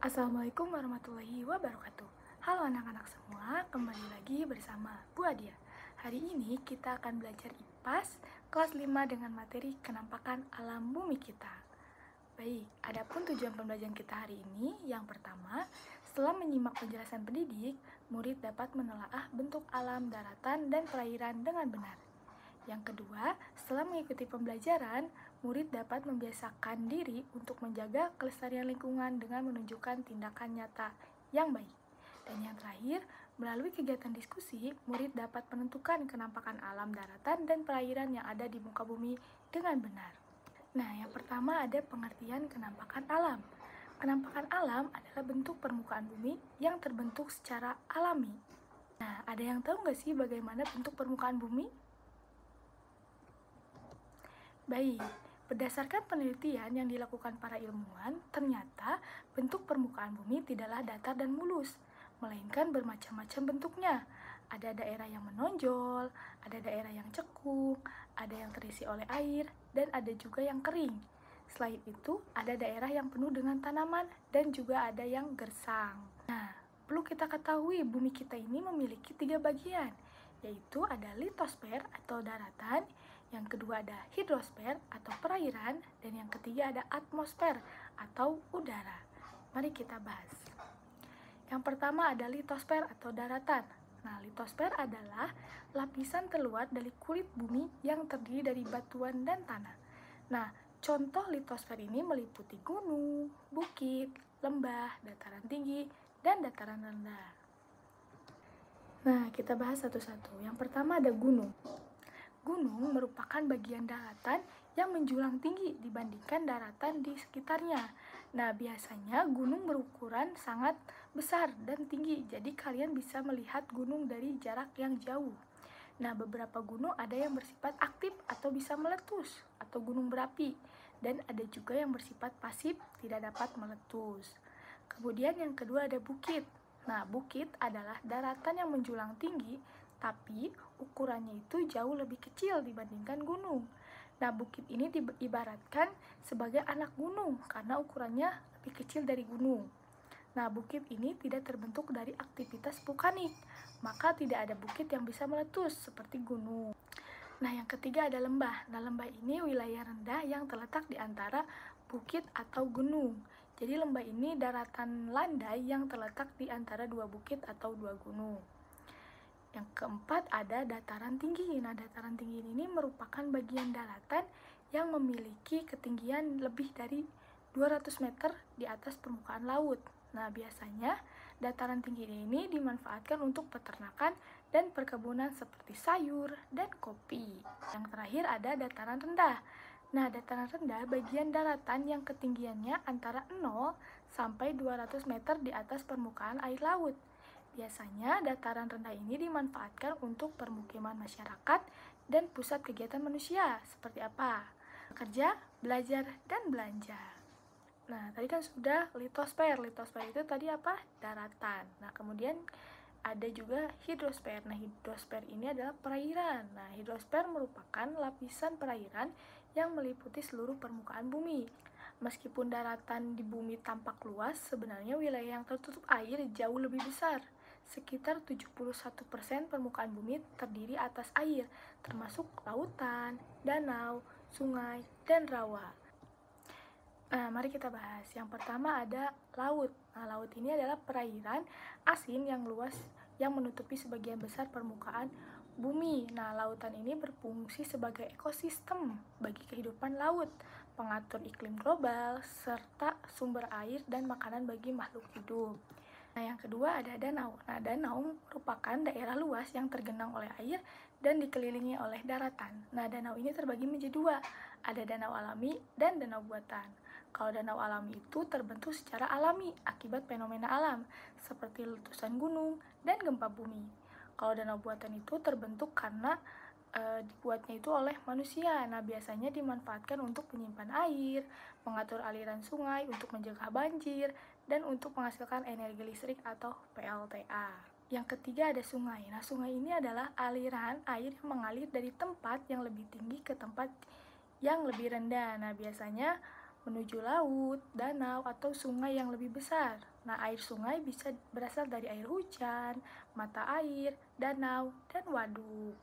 Assalamualaikum warahmatullahi wabarakatuh. Halo anak-anak semua, kembali lagi bersama Bu Adia. Hari ini kita akan belajar IPAS kelas 5 dengan materi kenampakan alam bumi kita. Baik, adapun tujuan pembelajaran kita hari ini, yang pertama, setelah menyimak penjelasan pendidik, murid dapat menelaah bentuk alam, daratan, dan perairan dengan benar. Yang kedua, setelah mengikuti pembelajaran, murid dapat membiasakan diri untuk menjaga kelestarian lingkungan dengan menunjukkan tindakan nyata yang baik. Dan yang terakhir, melalui kegiatan diskusi, murid dapat menentukan kenampakan alam daratan dan perairan yang ada di muka bumi dengan benar. Nah, yang pertama ada pengertian kenampakan alam. Kenampakan alam adalah bentuk permukaan bumi yang terbentuk secara alami. Nah, ada yang tahu nggak sih bagaimana bentuk permukaan bumi? Baik, berdasarkan penelitian yang dilakukan para ilmuwan, ternyata bentuk permukaan bumi tidaklah datar dan mulus, melainkan bermacam-macam bentuknya. Ada daerah yang menonjol, ada daerah yang cekung, ada yang terisi oleh air, dan ada juga yang kering. Selain itu, ada daerah yang penuh dengan tanaman dan juga ada yang gersang. Nah, perlu kita ketahui bumi kita ini memiliki 3 bagian, yaitu ada litosfer atau daratan, yang kedua ada hidrosfer atau perairan, dan yang ketiga ada atmosfer atau udara. Mari kita bahas. Yang pertama ada litosfer atau daratan. Nah, litosfer adalah lapisan terluar dari kulit bumi yang terdiri dari batuan dan tanah. Nah, contoh litosfer ini meliputi gunung, bukit, lembah, dataran tinggi, dan dataran rendah. Nah, kita bahas satu-satu. Yang pertama ada gunung. Gunung merupakan bagian daratan yang menjulang tinggi dibandingkan daratan di sekitarnya. Nah, biasanya gunung berukuran sangat besar dan tinggi, jadi kalian bisa melihat gunung dari jarak yang jauh. Nah, beberapa gunung ada yang bersifat aktif atau bisa meletus, atau gunung berapi, dan ada juga yang bersifat pasif, tidak dapat meletus. Kemudian yang kedua ada bukit. Nah, bukit adalah daratan yang menjulang tinggi, tapi ukurannya itu jauh lebih kecil dibandingkan gunung. Nah, bukit ini diibaratkan sebagai anak gunung karena ukurannya lebih kecil dari gunung. Nah, bukit ini tidak terbentuk dari aktivitas vulkanik, maka tidak ada bukit yang bisa meletus seperti gunung. Nah, yang ketiga ada lembah. Nah, lembah ini wilayah rendah yang terletak di antara bukit atau gunung. Jadi lembah ini daratan landai yang terletak di antara dua bukit atau dua gunung. Yang keempat ada dataran tinggi. Nah, dataran tinggi ini merupakan bagian daratan yang memiliki ketinggian lebih dari 200 meter di atas permukaan laut. Nah, biasanya dataran tinggi ini dimanfaatkan untuk peternakan dan perkebunan seperti sayur dan kopi. Yang terakhir ada dataran rendah. Nah, dataran rendah bagian daratan yang ketinggiannya antara 0 sampai 200 meter di atas permukaan air laut. Biasanya dataran rendah ini dimanfaatkan untuk permukiman masyarakat dan pusat kegiatan manusia. Seperti apa? Bekerja, belajar, dan belanja. Nah, tadi kan sudah litosfer. Litosfer itu tadi apa? Daratan. Nah, kemudian ada juga hidrosfer. Nah, hidrosfer ini adalah perairan. Nah, hidrosfer merupakan lapisan perairan yang meliputi seluruh permukaan bumi. Meskipun daratan di bumi tampak luas, sebenarnya wilayah yang tertutup air jauh lebih besar. Sekitar 71% permukaan bumi terdiri atas air, termasuk lautan, danau, sungai, dan rawa. Nah, mari kita bahas. Yang pertama ada laut. Nah, laut ini adalah perairan asin yang luas yang menutupi sebagian besar permukaan bumi. Nah, lautan ini berfungsi sebagai ekosistem bagi kehidupan laut, pengatur iklim global, serta sumber air dan makanan bagi makhluk hidup. Nah, yang kedua ada danau. Nah, danau merupakan daerah luas yang tergenang oleh air dan dikelilingi oleh daratan. Nah, danau ini terbagi menjadi dua. Ada danau alami dan danau buatan. Kalau danau alami itu terbentuk secara alami akibat fenomena alam, seperti letusan gunung dan gempa bumi. Kalau danau buatan itu terbentuk karena dibuatnya itu oleh manusia. Nah, biasanya dimanfaatkan untuk menyimpan air, mengatur aliran sungai untuk mencegah banjir, dan untuk menghasilkan energi listrik atau PLTA. Yang ketiga ada sungai. Nah, sungai ini adalah aliran air yang mengalir dari tempat yang lebih tinggi ke tempat yang lebih rendah. Nah, biasanya menuju laut, danau, atau sungai yang lebih besar. Nah, air sungai bisa berasal dari air hujan, mata air, danau, dan waduk.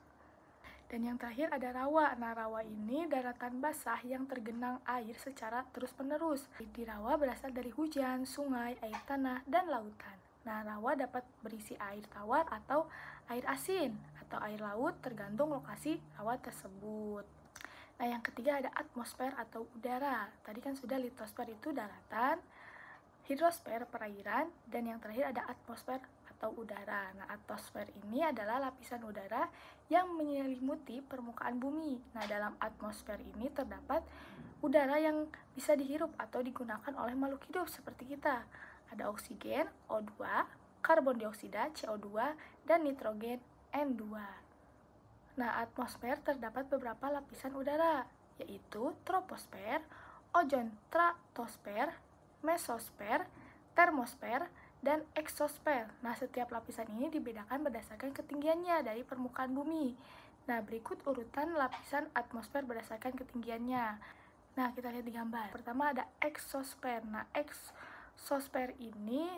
Dan yang terakhir ada rawa. Nah, rawa ini daratan basah yang tergenang air secara terus-menerus. Di rawa berasal dari hujan, sungai, air tanah, dan lautan. Nah, rawa dapat berisi air tawar atau air asin, atau air laut tergantung lokasi rawa tersebut. Nah, yang ketiga ada atmosfer atau udara. Tadi kan sudah litosfer itu daratan, hidrosfer perairan, dan yang terakhir ada atmosfer atau udara. Nah, atmosfer ini adalah lapisan udara yang menyelimuti permukaan bumi. Nah, dalam atmosfer ini terdapat udara yang bisa dihirup atau digunakan oleh makhluk hidup seperti kita. Ada oksigen, O2, karbon dioksida, CO2, dan nitrogen, N2. Nah, atmosfer terdapat beberapa lapisan udara, yaitu troposfer, ozon stratosfer, mesosfer, termosfer, dan eksosfer. Nah, setiap lapisan ini dibedakan berdasarkan ketinggiannya dari permukaan bumi. Nah, berikut urutan lapisan atmosfer berdasarkan ketinggiannya. Nah, kita lihat di gambar. Pertama ada eksosfer. Nah, eksosfer ini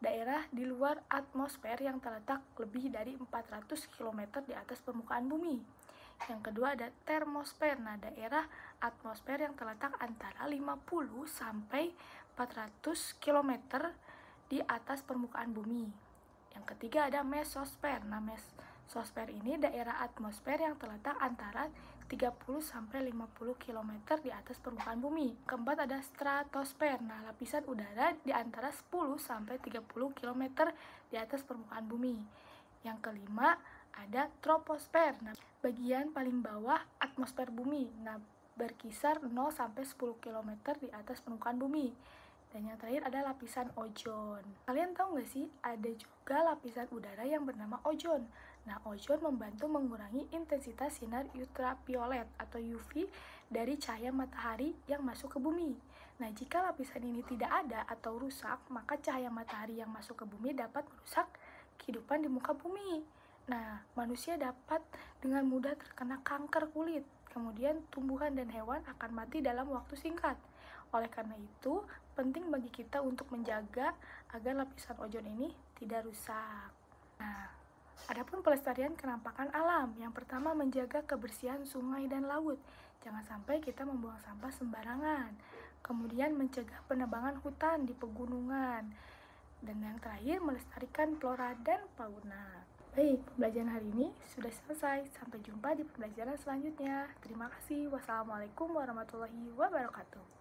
daerah di luar atmosfer yang terletak lebih dari 400 km di atas permukaan bumi. Yang kedua ada termosfer. Nah, daerah atmosfer yang terletak antara 50 sampai 400 km di atas permukaan bumi. Yang ketiga ada mesosfer. Nah, mesosfer ini daerah atmosfer yang terletak antara 30 sampai 50 km di atas permukaan bumi. Keempat ada stratosfer. Nah, lapisan udara di antara 10 sampai 30 km di atas permukaan bumi. Yang kelima ada troposfer. Nah, bagian paling bawah atmosfer bumi. Nah, berkisar 0 sampai 10 km di atas permukaan bumi. Dan yang terakhir ada lapisan ozon. Kalian tahu nggak sih, ada juga lapisan udara yang bernama ozon. Nah, ozon membantu mengurangi intensitas sinar ultraviolet atau UV dari cahaya matahari yang masuk ke bumi. Nah, jika lapisan ini tidak ada atau rusak, maka cahaya matahari yang masuk ke bumi dapat merusak kehidupan di muka bumi. Nah, manusia dapat dengan mudah terkena kanker kulit. Kemudian tumbuhan dan hewan akan mati dalam waktu singkat. Oleh karena itu, penting bagi kita untuk menjaga agar lapisan ozon ini tidak rusak. Nah, adapun pelestarian kenampakan alam, yang pertama menjaga kebersihan sungai dan laut. Jangan sampai kita membuang sampah sembarangan. Kemudian mencegah penebangan hutan di pegunungan. Dan yang terakhir melestarikan flora dan fauna. Baik, pembelajaran hari ini sudah selesai. Sampai jumpa di pembelajaran selanjutnya. Terima kasih. Wassalamualaikum warahmatullahi wabarakatuh.